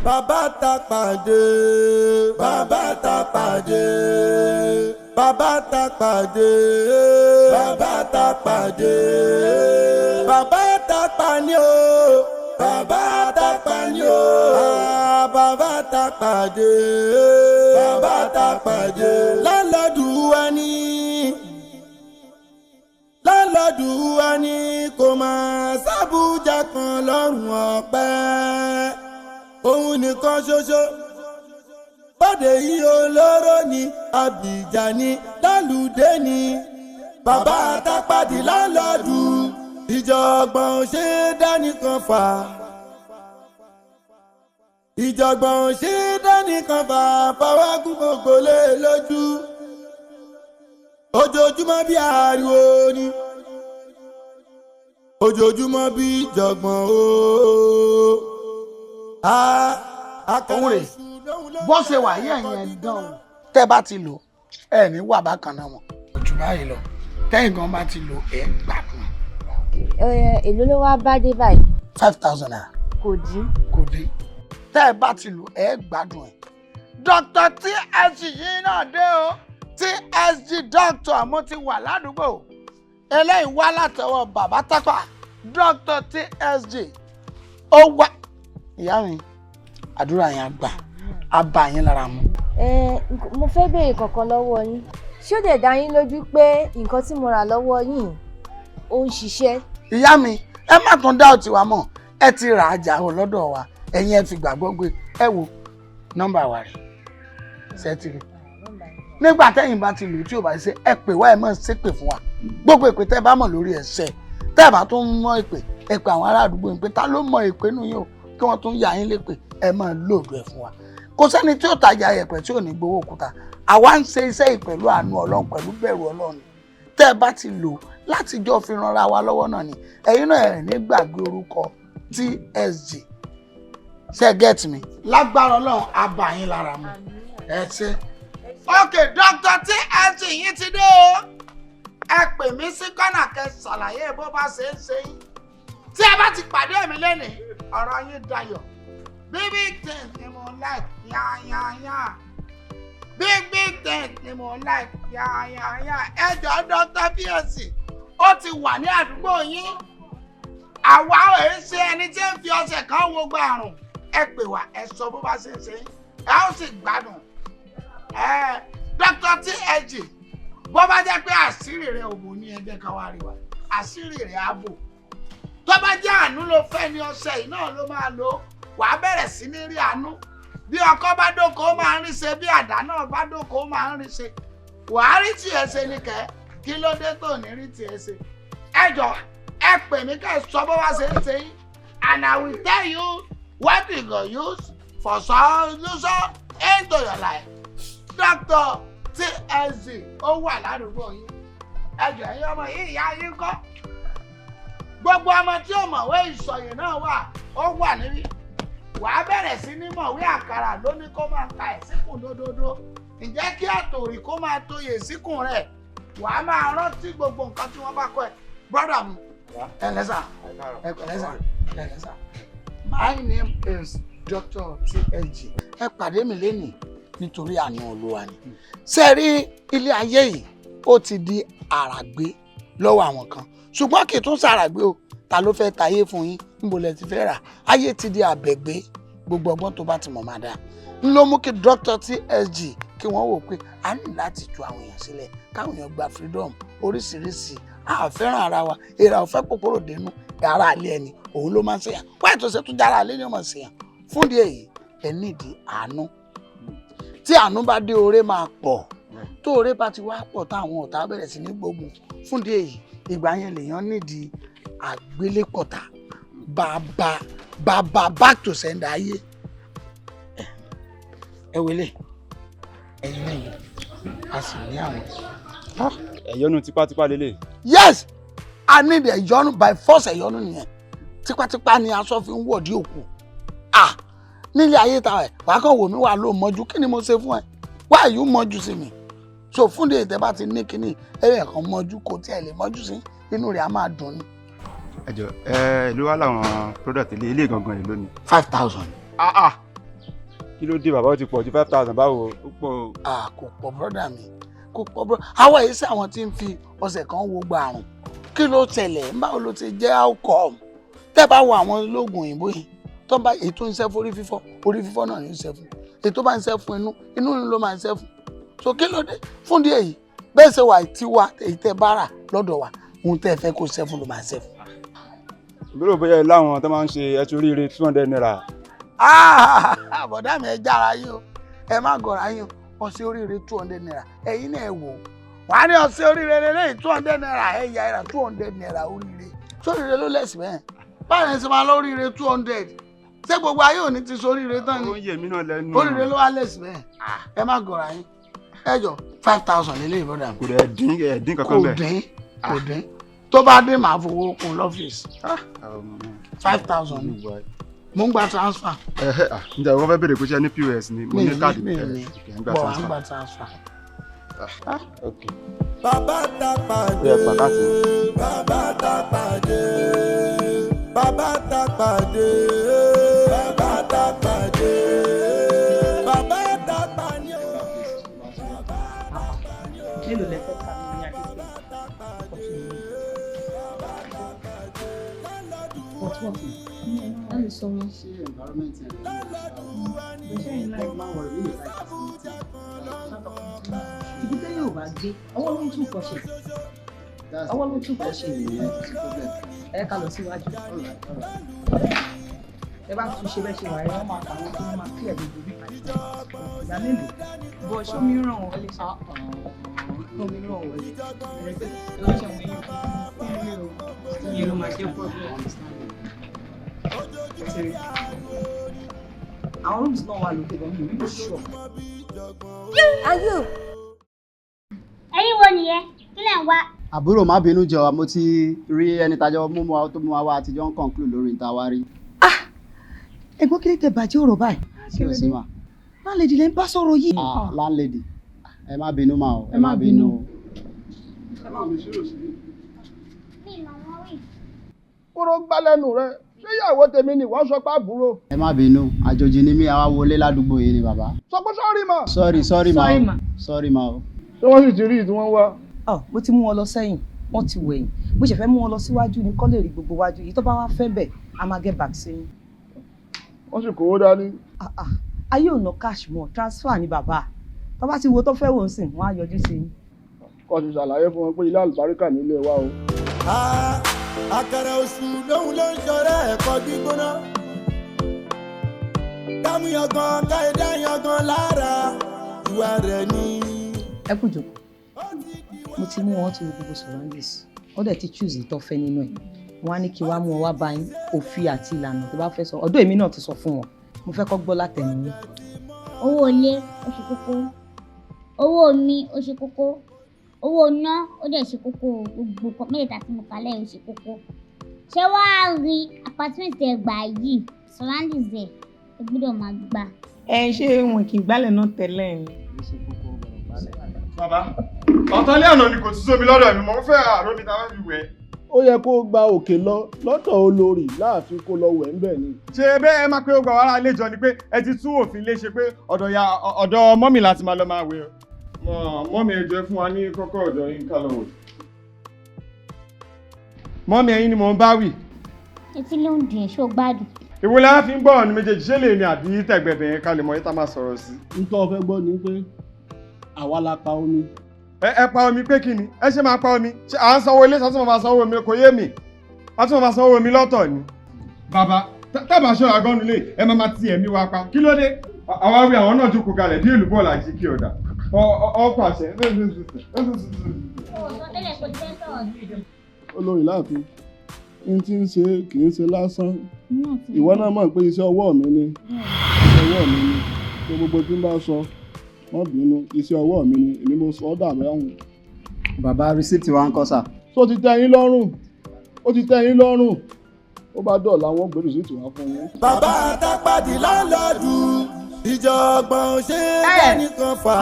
bàbá ta pàdé bàbá ta pàdé bàbá ta pàdé bàbá ta pàdé bàbá ta pàní o bàbá ta pàní o bàbá ta pàdé bàbá ta pàdé lálọ́dúnwá ní kò máa sábújà kan lọ́rùn ọ̀pẹ òun nìkan ṣoṣo bọ́dé yìí olóró ni àbíjà ni lálùdé ni bàbá àtàpàdé lálọ́dù ìjọ̀gbọ̀n ṣe dánìkan fà ìjọ̀gbọ̀n ṣe dánìkan fà fáwágùn gbogbo lé lójú ojoojúmọ́ bí ariwo ni ojoojúmọ́ bí ìjọ̀gbọ̀n ooo. òun rè bó ṣe wà yí ẹ̀yìn ẹ̀ dán o tẹ́ bá ti lò ẹ̀ ní wà bákan náà wọn ojú báyìí lọ tẹ́yìn gan bá ti lò ẹ̀ gbádùn. èló ló wá bá dé báyìí. 5,000 naira. kò dín. kò dín tẹ́ ẹ bá ti lò ẹ̀ gbádùn ẹ̀. Dr. TSG yìí náà dé o TSG doctor mo ti wà ládùúgbò eléyìí wá látọwọ́ bàbá tápà Dr. TSG ó wá ìyá mi àdúrà yẹn gbà á bá yín lára mu. mo fẹ́ béèrè kankan lọ́wọ́ yín ṣé ó dẹ̀ dá yín lójú pé nǹkan tí mo rà lọ́wọ́ yín ó ń ṣiṣẹ́. ìyá mi ẹ má tún dá òtí wa mọ̀ ẹ ti rà á jà ó lọ́dọ̀ wa ẹ̀yin ẹ fi gbàgbọ́ gbé ẹ wo nọ́mbà wa rẹ̀ ṣẹ́tìrì nígbà tẹ́yìn bá ti lò tí ò bá ṣe ẹ pè wá ẹ mọ̀ ṣépè fún wa gbogbo èpè tẹ́ bá mọ̀ lórí ẹ̀ṣẹ̀ tẹ́ bá tún mọ̀ èpè ẹ pè àwọn ará àdúgbò yín pé ta ló mọ̀ èpè nù yín o kí wọ́n tún yà yín lépè ẹ máa lòdù ẹ̀ fún wa kò sẹ́ni tí ó tajà ẹ̀pẹ̀ tí ò ní gbowó òkúta àwa ń ṣe iṣẹ́ yìí pẹ̀lú àánú ọlọ́run pẹ̀lú bẹ̀rù ọlọ́run tẹ́ ẹ bá ti lò látijọ́ fi ranra wa lọ́wọ́ náà ni ẹ̀yin náà ẹ̀ ní gbàgbé orúkọ TSG ṣe get me lágbára ọlọ́run á bá yín lára mu ẹ ṣe. Okay, Dr. TSG yín ti dé o ẹ pè mí sí kọ́nà kẹ́ ṣàlàyé bó bá ṣe ń ṣe yín tí ẹ bá ti pàdé mi lẹ́nìí ọ̀rọ̀ yín dayọ̀ big things ni mo like yáyáyá big things ni mo like yáyáyá ẹ jọ̀ọ́ Dr. TSG ó ti wà ní àdúgbò yín àwa ò ń ṣe ẹni tí ń fi ọṣẹ kan wo gba àrùn ẹ pè wá ẹ sọ bó bá ṣe ń ṣe yín ẹ ó sì gbádùn Dr. TSG bó bá jẹ́ pé àṣírí rẹ̀ òbò ní ẹgbẹ́ kan wá rí wa àṣírí rẹ̀ ààbò tó bá jẹ́ àánú ló fẹ́ ní ọṣẹ yìí náà ló máa lò wàá bẹ̀rẹ̀ sí ní rí àánú bí ọkọ bá dóko ó máa ń rí ṣe bí àdá náà bá dóko ó máa ń rí ṣe wàá rí tiẹ̀ ṣe ní kẹ́ kí ló dé tó ní rí tiẹ̀ ṣe ẹ jọ ẹ pè mí kẹ́ sọ bó wá ṣe ń ṣe yín and I will tell you what you go use for solution into your life. Dr. TSG ó wà ládùúgbò yín ẹjọ ẹ̀yin ọmọ yìí ìyá yín kọ́ gbogbo ọmọ tí ó mọ̀wé ìsọ̀yè náà ó wà níbí wàá bẹ̀rẹ̀ sí ní mọ̀wé àkàrà lóní kó máa ka ẹ̀ síkùn dódódó ǹjẹ́ kí àtòrí kó máa toyè síkùn rẹ̀ wàá máa rántí gbogbo nǹkan tí wọ́n bá kọ́ ẹ̀ brother mi ẹlẹ́sà ẹlẹ́sà my name is Dr. TSG ẹ pàdé mi lénìí nítorí àánú Olúwa ni ṣe rí ilé ayé yìí ó ti di àràgbé lọ́wọ́ àwọn kan ṣùgbọ́n kì í tún ṣàràgbé o ta ló fẹ́ tayé fún yín níbo lẹ ti fẹ́ rà ayé ti di àbẹ̀gbé gbogbo ọgbọ́n tó bá ti mọ̀ máa dáa ń ló mú kí Dr. TSG kí wọ́n wò pé a ní láti tú àwọn èèyàn sílẹ̀ káwọn èèyàn gba freedom oríṣiríṣi a fẹ́ràn ara wa èrà ò fẹ́ kòkòrò dénú ara àlẹ́ ẹni òun ló máa ń ṣèyàn wáyé tó ṣe tún jára àlẹ́ ni ó máa ń ṣèyàn fún díẹ̀ yìí ẹ nídìí àánú tí àánú bá dé oore máa pọ̀ tó oore bá ti wá pọ̀ táwọn ọ̀tá bẹ̀rẹ̀ sí ní gbógun fún díẹ̀ yìí ìgbà yẹn lèèyàn nídìí àgbélépọ̀tà bàbá back to sender ayé ẹ wẹlé ẹyin lẹ́yìn a sì ní àwọn. ẹ̀yọ́nú tipátipá lélẹ̀. Yes, I need ẹ̀yọ́nú by force ẹ̀yọ́nú nìyẹn tipátipá ni aṣọ fi ń wọ̀dí òkú nílé ayé ta ẹ̀ wàá kàn wò mí wà ló mọ́jú kí ni mo ṣe fún ẹ why you mọ́jú sí mi so fún de ìtẹ́ bá ti ní kíní ẹ̀rẹ̀ kan mọ́jú kò tí ẹ lè mọ́jú sí inú rẹ̀ á máa dùn ni. ẹjọ ìlú wa làwọn product ilé gangan yìí lónìí. 5,000. kí ló dé bàbá ó ti pọ̀ ju 5,000 báwo ó pọ̀. Kò pọ̀ brọ́dà mi kò pọ̀ brọ́dà àwọn èyí sí àwọn tí ń fi ọ̀sẹ̀ kan wo gba àrùn kí ló tẹ̀lẹ̀ báwo ló ti jẹ́ outcome tẹ́ bá wo àwọn ológun òyìnbó yìí tó bá ètò ń ṣe fún orí fífọ́ náà ní í ṣe fún ètò bá ń ṣe fún inú ló máa ń ṣe fún so kí ló dé fún díẹ̀ yìí bẹ́ẹ̀ ṣe wà tí wà èyí tẹ́ bára lọ́dọ̀ wa ohun tẹ́ fẹ́ kó ṣe fún ló máa ṣe fún. ìbúrò bóyá láwọn tó máa ń ṣe ẹtù oríire 200 naira. Bọ̀dá mi ẹ jára yín o ẹ má gọ̀ra yín o ọ̀sẹ̀ oríire 200 naira ẹ̀yin náà ẹ wò ó wà á ní ọ̀sẹ̀ oríire lélẹ́yìn 200 naira ẹ yà ẹ̀rà 200 naira oríire sóríire ló lẹ̀sìn bẹ́ẹ̀ báyìí ẹ sì máa lóríire 200 ṣé gbogbo ayé òní ti sóríire tán ni oríire ló wá lẹ̀sìn bẹ́ẹ̀ ẹ má gọ̀ra yín ẹ jọ 5,000 lélẹ́yìn bọ́dà mi. kò dẹ̀ dín kankan bẹ́ẹ̀. kò dín tó bá dé màá fowó kún lọ́fíìsì 5,000 ni mo ń gba transfer. ǹjẹ́ wọ́n fẹ́ bèrè pé ṣe ní POS ni mo ní káàdì bọ̀ à ń gba transfer. bàbá ta pàdé bàbá ta pàdé bàbá ta pàdé bàbá ta pàdé bàbá ta pàdé. mélòó lẹ fẹ́ ká ní àdéhùn ọ̀tún láti sọ wọn. ṣe environment ẹ̀ ṣe ń láì máa wọ̀ rí ìlà ibi tẹ́lẹ̀ ò bá gbé ọwọ́ ló ń tún kọ́ ṣe ọwọ́ ló ń tún kọ́ ṣe ìyẹn ẹ ká lọ síwájú ẹ bá tún ṣe bẹ́ẹ̀ ṣe wà ẹ wọ́n máa tàwọn tó máa kílẹ̀ gbogbo bí ìgbà mélòó bọ̀ ṣó mi ràn wọ́n lè ṣá omi ràn wọ́n lè ẹlẹ́ṣẹ̀ wọ́n yẹn ló máa jẹ́ problem àwọn rooms náà wà lókè lọ́nà ìlú ló ṣọ̀. ayé o. ẹ̀yin wo nìyẹn kí lẹ̀ ń wá. àbúrò má bínú jọ mo ti rí ẹni tájọ mú wa tó mú wa wá àtijọ́ ń conclude lórí ìta wa rí. ẹ̀gbọ́n kí ló tẹ bàjẹ́ ọ̀rọ̀ báyìí. kí o sí ma. láńlẹ́dì lẹ́ ń bá sọ̀rọ̀ yìí. láńlẹ́dì ẹ má bínú ma o ẹ má bínú o. kúrò gbálẹ́nu rẹ ṣé ìyàwó tèmi ni wọ́n sọ pé àbúrò. ẹ má bínú àjòjì ni mí àwa wọlé ládùúgbò yìí ni bàbá. sọ pé sọ́ọ̀rì mà. sọ́ọ̀rì ma o sọ́ọ̀rì ma o. ṣé wọ́n sì ti rí ìdí wọn wá. mo ti mú wọn lọ sẹ́yìn wọ́n ti wẹ̀yìn bó ṣe fẹ́ mú wọn lọ síwájú ni kọ́ lè rí gbogbo wájú yìí tó bá wá fẹ́ bẹ̀ a máa get back sẹ́yìn. wọ́n sì kówó dání. ayé ò ná cash mọ́ transfer ni bàbá tó bá ti wo tó fẹ́ wò ń sìn wọ́n á yọjú sí i. kò sì ṣàlàyé fún wọn pé ilé àlùbáríkà nílé wa o. àkàrà oṣù lóhun ló ń ṣọrẹ ẹ̀kọ́ gbígbóná kámú yangan káyọ̀dá yangan lára ìwà rẹ̀ ni. ẹ kú jókòó mo ti mú wọn ti wo gbogbo surroundings ó dẹ̀ ti choose ìtọ́ fẹ́ nínú ẹ̀ wọ́n á ní kí wàá mú ọ wá bá yín òfin àti ìlànà tó bá fẹ́ sọ ọ̀dọ̀ èmi náà ti sọ fún wọn mo fẹ́ kọ́ gbọ́ látẹnu yín. owó ilé ó ṣe kókó owó mi ó ṣe kókó owó iná ó dẹ̀ ṣe kókó gbogbo mẹ́ta tí mo kálẹ̀ ó ṣe kókó ṣé wàá rí apartment ẹgbà yìí surroundings ẹ̀ ẹ gbọ́dọ̀ máa gbà. ṣé wọn kì í gbálẹ̀ náà tẹ́lẹ̀ ni. bàbá ọ̀tọ́lé àná ni kò ti sómi lọ́dọ̀ mi mo fẹ́ àrò mi táwọn fi wẹ̀. ó yẹ kó gba òkè lọ lọ́dọ̀ olórí láàfin kó lọ wẹ̀ ń bẹ̀ ni. ṣe bẹ́ẹ̀ ẹ máa pé ó gba wàhálà àlejò ni pé ẹ ti tún òfin lé ṣe pé ọ̀dọ̀ mọ́mì láti máa lọ máa wẹ̀ mọ́mì ẹ jẹ́ fún wa ní kọ́kọ́ ọ̀dọ̀ yín ká lọ wẹ̀. mọ́mì ẹ̀yin ni mò ń bá wì. etí ló ń dùn ẹ̀ ṣó gbádùn. ìwo la fi ń gbọ́ ọ̀nà méjèèjì ṣé lè ní àbí tẹ̀gbẹ̀bẹ̀ yẹn ká lè mọ yín tá máa sọ̀rọ̀ sí. nítorí ọ̀fẹ́ gbọ́ ni pé àwa la pa omi. ẹ pa omi pé kí ni ẹ ṣe máa pa omi ṣe à ń sanwó ilé sọ́tún máa sanwó omi kò yé mi a tún máa sanwó omi lọ́tọ̀ ni. bàbá tábà ṣọ́ àgọ́nu lè ẹ máa ti ẹ̀mí wa pa kí ló dé. àwa wí àwọn náà jókòó kalẹ̀ bí èlùbọ́ là jí kí ọ̀dà ọ̀pàṣẹ. olórí láàfin n tí ń ṣe kì í ṣe lásán ìwọ náà mọ̀ pé iṣẹ́ ọwọ́ mi ni tó gbogbo tí ń bá sọ wọ́n bínú iṣẹ́ ọwọ́ mi ni èmi mo sọ ọ́ dà mẹ́hùn. bàbá rìsíìtì wa ń kọ́ sà. tó ti tẹ́ yín lọ́rùn ó ti tẹ́ yín lọ́rùn ó bá dọ̀la wọn gbé rìsíìtì wá fún yín. bàbá àtàpàdé láńlọ́ọ̀dù ìjọ̀gbọ̀n ṣe dẹ́nìkan fà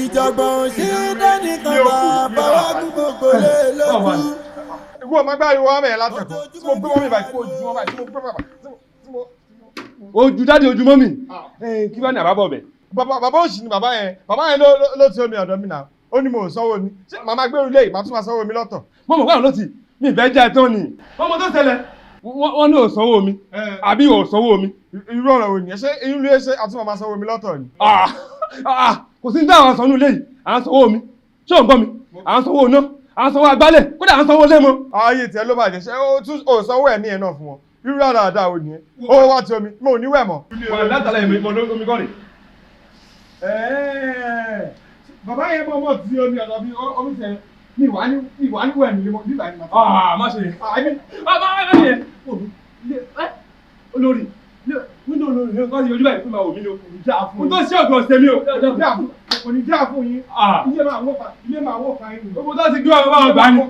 ìjọ̀gbọ̀n ṣe dẹ́nìkan fà báwa gbogbo lé lójú. ìwọ ọmọ gbáriwo wa mẹ́rin látẹ̀kọ́ tí mo gbé wọn mi báyìí tí mo ju wọn báyìí tí mo gbé wọn báyìí tí mo. ojú dáàdi ojú mọ́mì kí wọ́n ní àbábọ̀ bẹ̀. bàbá òsì ni bàbá yẹn ló ti omi ọ̀dọ̀ mi náà ó ní mo ò sanwó ni màmá gbèrú lé màá tún máa sanwó mi lọ́tọ̀ mo mọ̀ wáyọ̀ ló ti mi ìfẹ́ jẹ́ tán ni ọmọ tó ṣẹlẹ̀ wọ́n ní ò sanwó mi àbí ò sanwó mi. irú ọ̀rọ̀ wo nìyẹn ṣé irú ilé ṣe àtúntò máa sanwó mi lọ́tọ̀ ni. kò sí ní àwọn sanwó ilé yìí à ń sanwó mi ṣé ò ń gbọ́ mi à ń sanwó iná à ń sanwó agbálẹ̀ kódà à ń sanwó lé mọ́. ayé tiẹ̀ ló bàjẹ́ ṣé ó sanwó ẹ̀mí ẹ̀ náà fún wọn irú àdáadáa ò nìyẹn owó wá ti omi mo ò ní wẹ̀ mọ́. wà á látàlá ìmọ̀ omi kọ́ rè. bàbá yẹn bọ́ mọ́ ti omi ọ̀dọ̀ bí omi tẹ̀ mi wà ní wẹ̀ nílé mọ́ nígbà yẹn. má ṣe yẹn. olórí nínú olórí ní nǹkan ti ojú báyìí fún ma wò mí ni o kò ní dáa fún yín. tó ṣe ọ̀gbọ̀n ṣe mí o. kò ní dáa fún yín. ilé máa wọ̀ fa yín. gbogbo tó ti gbé ọmọ bá wọn gbà ní.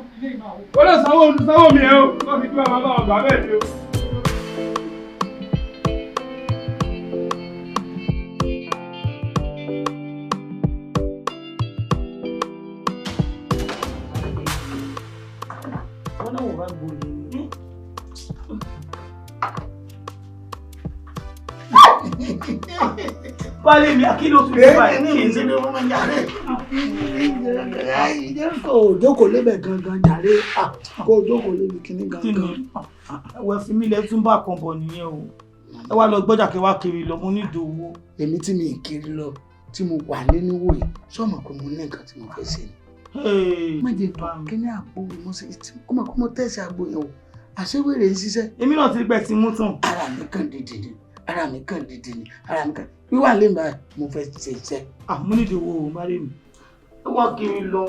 ó lọ sanwó mi ẹ o tó ti gbé ọmọ bá wọn gbà bẹ́ẹ̀ ni o. Wálé mi kí ló tún báyìí kí ni mo máa jàre. Kò jókòó lébẹ̀ gangan jàre. Kò jókòó lébi kíní gangan. Ẹ̀wẹ̀ fi mí lẹ́ tún bá kan bọ̀ nìyẹn o. Ẹ wá lọ gbọ́jà kí wá kiri lọ mo ní ìdòwò. Èmi tí mi kiri lọ tí mo wà nínú wò yìí sọ́mọ̀ pé mo ní nǹkan tí mo fẹ́ ṣe ni. Má jẹ́ tó kíní àgbo mo ṣe kó mọ̀ kó mo tẹ̀sí àgbo yẹn o. Àṣewèrè ń ṣiṣẹ́. Èmi náà ti gbẹ ti mú tán. Ara mi kàn dìde ni wíwà lè máa mo fẹ́ ṣe iṣẹ́. Mo ní ìdòwò o má lè mi. Ẹ wá kiri lọ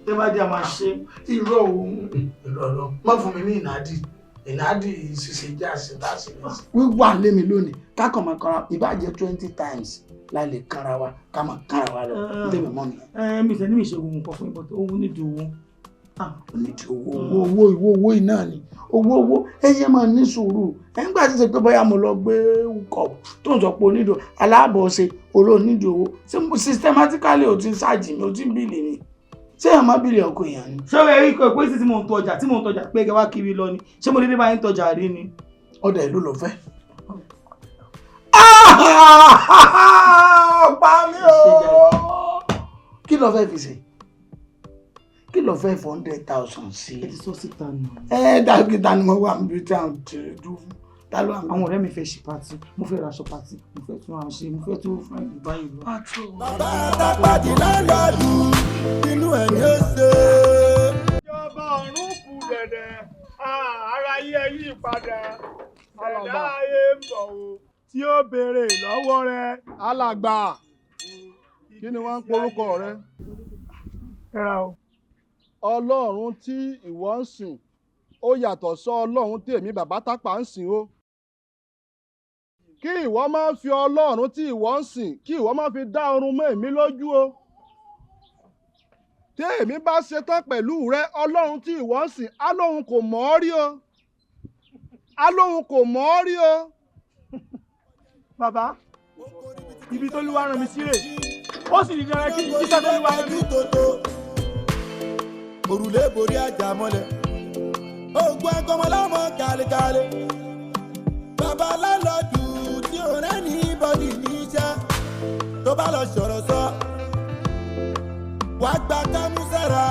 tẹ bá dé a máa ṣe. Irọ́ òun ìrọ̀rọ̀ má fún mi ní ìnádì ṣiṣẹ́ já sí láti lẹ́sìn. Wíwà lé mi lónìí kákan máa kanra ìbàjẹ́ 20 times la lè kanra wa ká máa kanra wa lọ tẹ́mi mọ́ mi. Mi sẹ́ni mi ṣe ohun kan fún ìbọn tó òun ní ìdòwò. Onídìí owó iná ni owó ẹyẹ máa ní sùúrù ẹgbà tí ṣe pé bóyá mo lọ gbé kọ tó ń sọ pé onídìí aláàbọ̀ṣe olóònídìí owó ṣé mo systematically ò ti ń ṣáàjì mi ò ti ń bìlì ni ṣé ẹ̀ má bìlì ọkọ èèyàn ni. ṣé o rí i pé tí mò ń tọjà pé kẹ wá kiri lọ ni ṣé mo lè dé báyìí ń tọjà rí ni. ọ̀dà ìlú ló fẹ́. pa mí o kí ló fẹ́ fi ṣe kí ló fẹ́ 400,000 sí. ẹ ti sọ síta nù. Dókítà ni mo wà níbi tí àwọn ti dùn ta ló àwọn ọ̀rẹ́ mi fẹ́ ṣe pàtì mo fẹ́ raṣọ pàtì mo fẹ́ tún àwọn ṣe mo fẹ́ tún fún ẹ̀dùn báyìí lọ. bàbá àtàpàdé lálọ́dù inú ẹ̀ ní ó ṣe. ìjọba ọ̀run kù dẹ̀dẹ̀ ara yẹ yí padà ẹ̀dá ayé ń bọ̀ o tí ó béèrè lọ́wọ́ rẹ. alàgbà kí ni wọ́n ń porúkọ rẹ. Ọlọ́run tí ìwọ ń sìn ó yàtọ̀ sọ Ọlọ́run tí èmi bàbá tápà ń sìn o. Kí ìwọ máa fi Ọlọ́run tí ìwọ ń sìn kí ìwọ máa fi dá ọrùn mọ́ èmi lójú o. Tí èmi bá ṣetán pẹ̀lú rẹ Ọlọ́run tí ìwọ ń sìn á lóhun kò mọ̀ ọ́ rí o. Á lóhun kò mọ̀ ọ́ rí o. Bàbá ibi tó lúwa rán mi sí rè ó sì dídá rẹ kí n jíṣẹ́ tó lúwa rán mi. Òrùlé borí àjà mọ́lẹ̀ ogun akọmọlámọ kàlẹ́kàlẹ́ bàbá lálọ́dù tí ò rẹ́ ní bọ́dì ní iṣẹ́ tó bá lọ sọ̀rọ̀ sọ wàá gba kámúsára